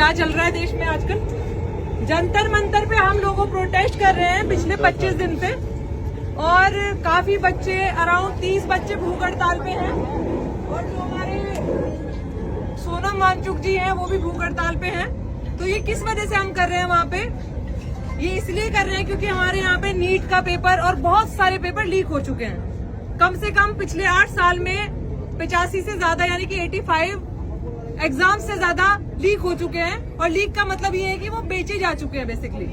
क्या चल रहा है देश में आजकल। जंतर मंतर पे हम लोगों प्रोटेस्ट कर रहे हैं पिछले 25 दिन से, और काफी बच्चे, अराउंड 30 बच्चे भूख हड़ताल पे हैं, और जो हमारे सोनम वांगचुक जी हैं वो भी भूख हड़ताल पे हैं। तो ये किस वजह से हम कर रहे हैं वहाँ पे? ये इसलिए कर रहे हैं क्योंकि हमारे यहाँ पे नीट का पेपर और बहुत सारे पेपर लीक हो चुके हैं। कम से कम पिछले 8 साल में 85 से ज्यादा, यानी कि 85 एग्जाम से ज्यादा लीक हो चुके हैं। और लीक का मतलब ये है कि वो बेचे जा चुके हैं, बेसिकली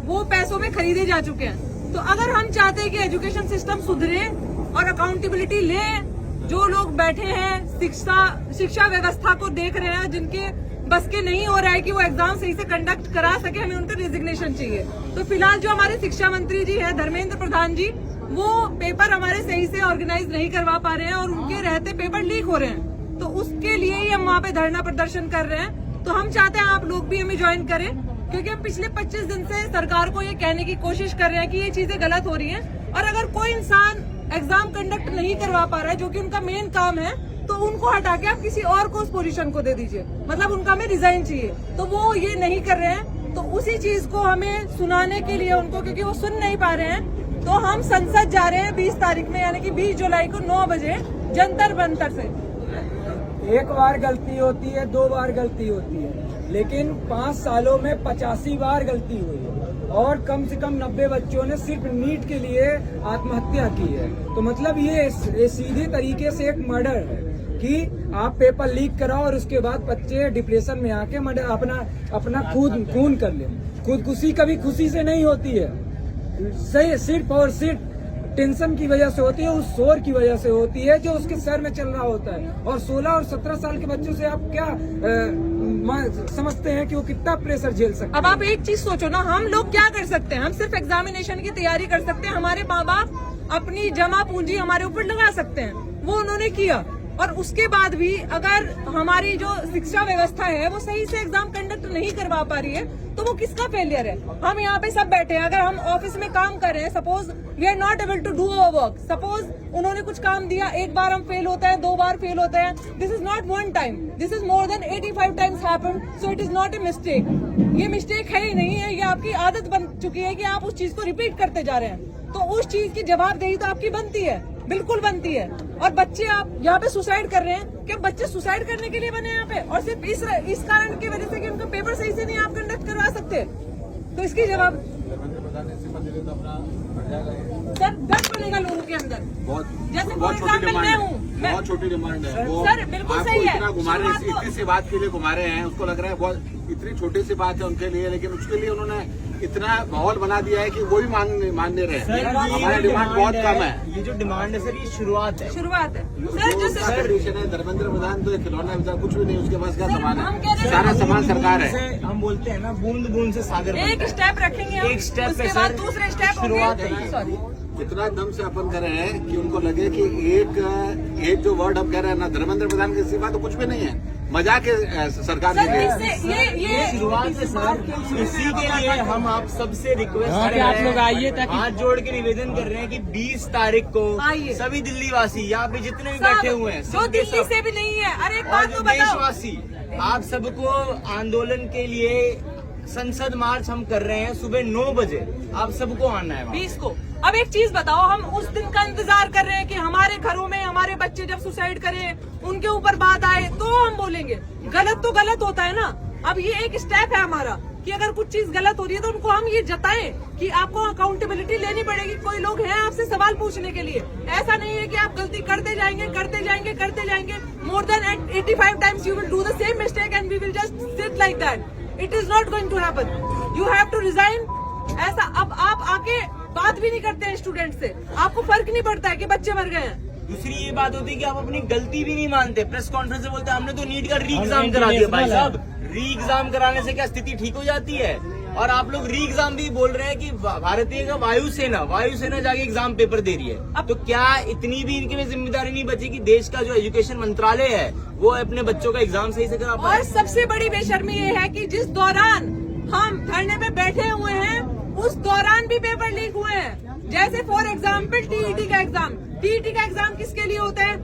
वो पैसों में खरीदे जा चुके हैं। तो अगर हम चाहते हैं कि एजुकेशन सिस्टम सुधरे और अकाउंटेबिलिटी ले, जो लोग बैठे हैं शिक्षा व्यवस्था को देख रहे हैं, जिनके बस के नहीं हो रहा है कि वो एग्जाम सही से कंडक्ट करा सके, हमें उनका रेजिग्नेशन चाहिए। तो फिलहाल जो हमारे शिक्षा मंत्री जी है धर्मेंद्र प्रधान जी, वो पेपर हमारे सही से ऑर्गेनाइज नहीं करवा पा रहे हैं और उनके रहते पेपर लीक हो रहे हैं। तो उसके लिए ही हम वहाँ पे धरना प्रदर्शन कर रहे हैं। तो हम चाहते हैं आप लोग भी हमें ज्वाइन करें, क्योंकि हम पिछले 25 दिन से सरकार को ये कहने की कोशिश कर रहे हैं कि ये चीजें गलत हो रही हैं। और अगर कोई इंसान एग्जाम कंडक्ट नहीं करवा पा रहा है, जो कि उनका मेन काम है, तो उनको हटा के आप किसी और को उस पोजीशन को दे दीजिए, मतलब उनका हमें रिजाइन चाहिए। तो वो ये नहीं कर रहे हैं, तो उसी चीज को हमें सुनाने के लिए उनको, क्योंकि वो सुन नहीं पा रहे हैं, तो हम संसद जा रहे हैं 20 तारीख में, यानी कि 20 जुलाई को 9 बजे जंतर मंतर से। एक बार गलती होती है, 2 बार गलती होती है, लेकिन 5 सालों में 85 बार गलती हुई है, और कम से कम 90 बच्चों ने सिर्फ नीट के लिए आत्महत्या की है। तो मतलब ये सीधे तरीके से एक मर्डर है कि आप पेपर लीक कराओ और उसके बाद बच्चे डिप्रेशन में आके अपना खून कर ले। खुदकुशी कभी खुशी से नहीं होती है, सही सिर्फ और सिर्फ टेंशन की वजह से होती है, उस शोर की वजह से होती है जो उसके सर में चल रहा होता है। और 16 और 17 साल के बच्चों से आप क्या समझते हैं कि वो कितना प्रेशर झेल सकते हैं? अब आप एक चीज सोचो ना, हम लोग क्या कर सकते हैं? हम सिर्फ एग्जामिनेशन की तैयारी कर सकते हैं। हमारे माँ बाप अपनी जमा पूंजी हमारे ऊपर लगा सकते हैं, वो उन्होंने किया। और उसके बाद भी अगर हमारी जो शिक्षा व्यवस्था है वो सही से एग्जाम कंडक्ट नहीं करवा पा रही है, तो वो किसका फेलियर है? हम यहाँ पे सब बैठे हैं, अगर हम ऑफिस में काम कर रहे हैं, suppose we are not able to do our work, suppose उन्होंने कुछ काम दिया, एक बार हम फेल होते हैं, 2 बार फेल होते हैं, this is not 1 time, this is more than 85 times happened, so it is not a mistake. ये मिस्टेक है ही नहीं है, ये आपकी आदत बन चुकी है कि आप उस चीज को रिपीट करते जा रहे हैं। तो उस चीज की जवाबदेही तो आपकी बनती है, बिल्कुल बनती है। और बच्चे आप यहाँ पे सुसाइड कर रहे हैं, क्या बच्चे सुसाइड करने के लिए बने यहाँ पे? और सिर्फ इस कारण की वजह से कि उनका पेपर सही से नहीं आप कंडक्ट करवा सकते, तो इसकी जवाब सर डर बनेगा लोगों के अंदर। जैसे फॉर एग्जाम्पल मैं हूँ, बहुत छोटी डिमांड है वो, सर बिल्कुल सही है। इतनी सी बात के लिए घुमा रहे हैं, उसको लग रहा है बहुत इतनी छोटी सी बात है उनके लिए, लेकिन उसके लिए उन्होंने इतना माहौल बना दिया है कि वो भी मानने रहे हैं। हमारी डिमांड बहुत कम है। ये जो डिमांड है सर, ये शुरुआत है सर। जैसे धर्मेंद्र प्रधान तो खिलौना कुछ भी नहीं, उसके पास क्या सामान हम कह रहे है, हैं सारा सामान सरकार है। हम बोलते हैं ना, बूंद बूंद से सागर बनता है। एक स्टेप रखेंगे, एक स्टेप उसके बाद दूसरे स्टेप शुरुआत है। सॉरी, इतना दम से अपन कर रहे हैं कि उनको लगे कि एक जो वर्ड हम कह रहे हैं ना, धर्मेंद्र प्रधान के सिवा तो कुछ भी नहीं है, मजाक है सरकार के लिए। ये शुरुआत है सर। इसी के लिए हम आप सबसे रिक्वेस्ट कर रहे हैं, आप लोग आइए, ताकि हाथ जोड़ के निवेदन कर रहे हैं कि 20 तारीख को आइए। सभी दिल्ली वासी यहाँ पे जितने भी बैठे हुए हैं, जो दिल्ली से भी नहीं है, अरे एक और बात जो तो बताओ, देशवासी, आप सबको आंदोलन के लिए संसद मार्च हम कर रहे हैं सुबह 9 बजे, आप सबको आना है 20 को। अब एक चीज बताओ, हम उस दिन का इंतजार कर रहे हैं कि हमारे घरों में हमारे बच्चे जब सुसाइड करें, उनके ऊपर बात आए, तो हम बोलेंगे। गलत तो गलत होता है ना। अब ये एक स्टेप है हमारा कि अगर कुछ चीज गलत हो रही है तो उनको हम ये जताएं कि आपको अकाउंटेबिलिटी लेनी पड़ेगी। कोई लोग हैं आपसे सवाल पूछने के लिए, ऐसा नहीं है कि आप गलती करते जाएंगे। More than 85 times you will do the same mistake and we will just sit like that. It is not going to happen, you have to resign. ऐसा अब आप आके बात भी नहीं करते हैं स्टूडेंट से, आपको फर्क नहीं पड़ता है कि बच्चे मर गए हैं। दूसरी ये बात होती है कि आप अपनी गलती भी नहीं मानते, प्रेस कॉन्फ्रेंस में बोलते हैं हमने तो नीट का री एग्जाम करा दिया। भाई साहब, री एग्जाम कराने से क्या स्थिति ठीक हो जाती है? और आप लोग री एग्जाम भी बोल रहे हैं कि भारतीय का वायुसेना जाके एग्जाम पेपर दे रही है। तो क्या इतनी भी इनके में जिम्मेदारी नहीं बची कि देश का जो एजुकेशन मंत्रालय है वो अपने बच्चों का एग्जाम सही से करा पाए? और सबसे बड़ी बेशर्मी ये है कि जिस दौरान हम धरने पे बैठे हुए हैं, उस दौरान भी पेपर लीक हुए हैं। जैसे फॉर एग्जाम्पल टीईटी का एग्जाम किसके लिए होता है?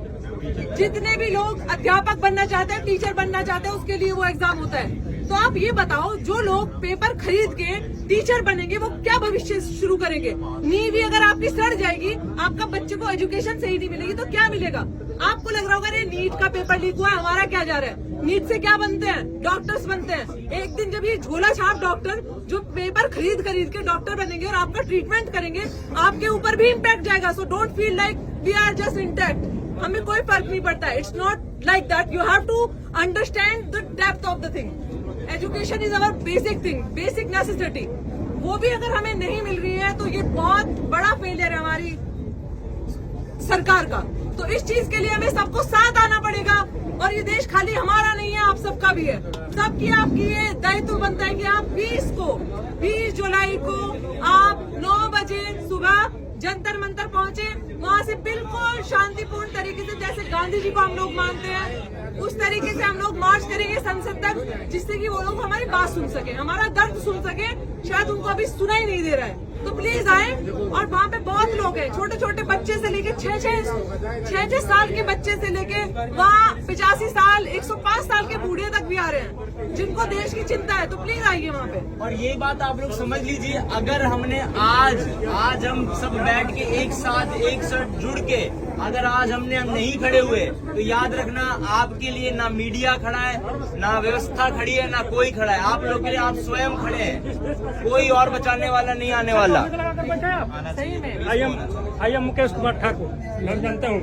जितने भी लोग अध्यापक बनना चाहते हैं, टीचर बनना चाहते हैं, उसके लिए वो एग्जाम होता है। तो आप ये बताओ, जो लोग पेपर खरीद के टीचर बनेंगे वो क्या भविष्य शुरू करेंगे? नींव भी अगर आपकी सड़ जाएगी, आपका बच्चे को एजुकेशन सही नहीं मिलेगी तो क्या मिलेगा? आपको लग रहा होगा ये नीट का पेपर लीक हुआ है, हमारा क्या जा रहा है? नीट से क्या बनते हैं? डॉक्टर्स बनते हैं। एक दिन जब ये झोला छाप डॉक्टर जो पेपर खरीद के डॉक्टर बनेंगे और आपका ट्रीटमेंट करेंगे, आपके ऊपर भी इम्पैक्ट जाएगा। So don't feel like we are just intact, हमें कोई फर्क नहीं पड़ता है। It's not like that, you have to understand the depth of the thing. Education is our basic thing, basic necessity. वो भी अगर हमें नहीं मिल रही है तो ये बहुत बड़ा फेलियर है हमारी सरकार का। तो इस चीज के लिए हमें सबको साथ आना पड़ेगा, और ये देश खाली हमारा नहीं है, आप सबका भी है। सबकी आपकी ये दायित्व बनता है कि आप 20 जुलाई को आप 9 बजे सुबह जंतर मंतर पहुंचे। वहां से बिल्कुल शांतिपूर्ण तरीके से, जैसे गांधी जी को हम लोग मानते हैं, उस तरीके से हम लोग मार्च करेंगे संसद तक, जिससे कि वो लोग हमारी बात सुन सके, हमारा दर्द सुन सके। शायद उनको अभी सुना ही नहीं दे रहा है। तो प्लीज आए। और वहाँ पे बहुत लोग हैं, छोटे छोटे बच्चे से लेके 6 साल के बच्चे से लेके वहाँ 85 साल 105 साल के बूढ़े तक भी आ रहे हैं, जिनको देश की चिंता है। तो प्लीज आइए वहाँ पे। और ये बात आप लोग समझ लीजिए, अगर हमने आज हम सब बैठ के एक साथ जुड़ के अगर आज हम नहीं खड़े हुए, तो याद रखना आपके लिए ना मीडिया खड़ा है, ना व्यवस्था खड़ी है, ना कोई खड़ा है। आप लोग के लिए आप स्वयं खड़े हैं, कोई और बचाने वाला नहीं आने वाला। सही में आई एम मुकेश कुमार ठाकुर, मैं जानता हूँ।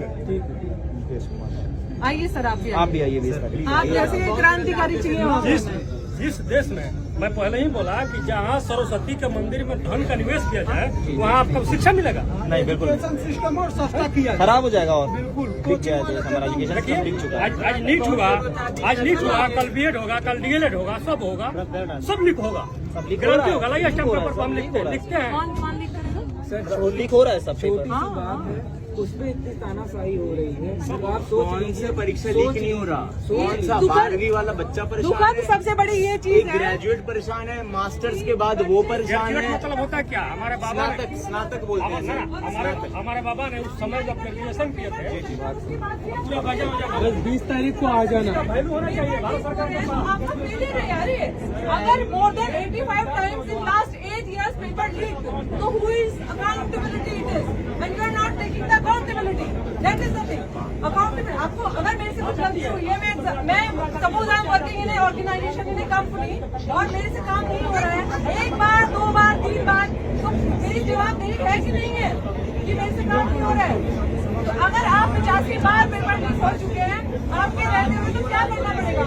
आइए सर, आप भी आप भी आइए। आप जैसे क्रांतिकारी चाहिए वहाँ पे। जिस देश में मैं पहले ही बोला कि जहाँ सरस्वती के मंदिर में धन का निवेश किया जाए, वहाँ आपको शिक्षा मिलेगा। नहीं, बिल्कुल सिस्टम और सस्ता किया खराब हो जाएगा। और बिल्कुल हमारा एजुकेशन लिख चुका है। आज नीट हुआ, कल बीएड होगा, कल डीएलएड होगा, सब होगा, सब लिख होगा, गारंटी होगा। लाइए स्टैम्प पेपर पर हम लिखते हैं। कौन लिख करेगा? लीक हो रहा है सब छोटी पेपर। सी बात है, उसमें इतनी तानाशाही हो रही है। अब आप सोच कौन लीजिए, सी परीक्षा लीक नहीं हो रहा? कौन सा दुकान- 12वीं वाला बच्चा परेशान दुखद है? सबसे बड़ी ये चीज एक है। ग्रेजुएट परेशान है, मास्टर्स के बाद वो परेशान ग्रेजुएट है। मतलब होता है क्या? हमारे बाबा ने स्नातक बोलते हैं सर। हमारे बाबा ने उस समय जब ग्रेजुएशन किए थे, पूरा बजा बस 20 तारीख को आ जाना। वैल्यू होना चाहिए भारत सरकार के पास। आपका फेलियर है यार ये। अगर more than 85 times in last 8 years paper leak, तो who is accountability it is? When you are not taking the accountability, that is the thing. Accountability आपको, अगर मेरे से कुछ गलती हुई है, मैं suppose I am working in a organization, in a company, और मेरे से काम नहीं हो रहा है 1 बार 2 बार 3 बार, तो मेरी जवाबदेही है कि नहीं है कि मेरे से काम नहीं हो रहा है? तो अगर आप 85 बार पेपर लीक हो चुके हैं आपके रहते हुए, तो क्या करना पड़ेगा?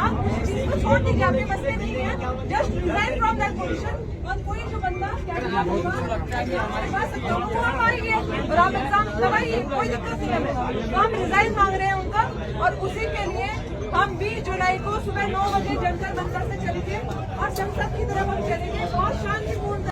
आप उस चीज को छोड़ दीजिए, आपके मसले नहीं है, just resign from that position. और कोई जो बंदा कैंडिडेट होगा हमारे पास, तो वो आप आइए और आप एग्जाम दवाइए, कोई दिक्कत नहीं है हमें। तो हम रिजाइन मांग रहे हैं उनका, और उसी के लिए हम 20 जुलाई को सुबह 9 बजे जंतर मंतर से चलेंगे और संसद की तरफ हम चलेंगे। बहुत शांतिपूर्ण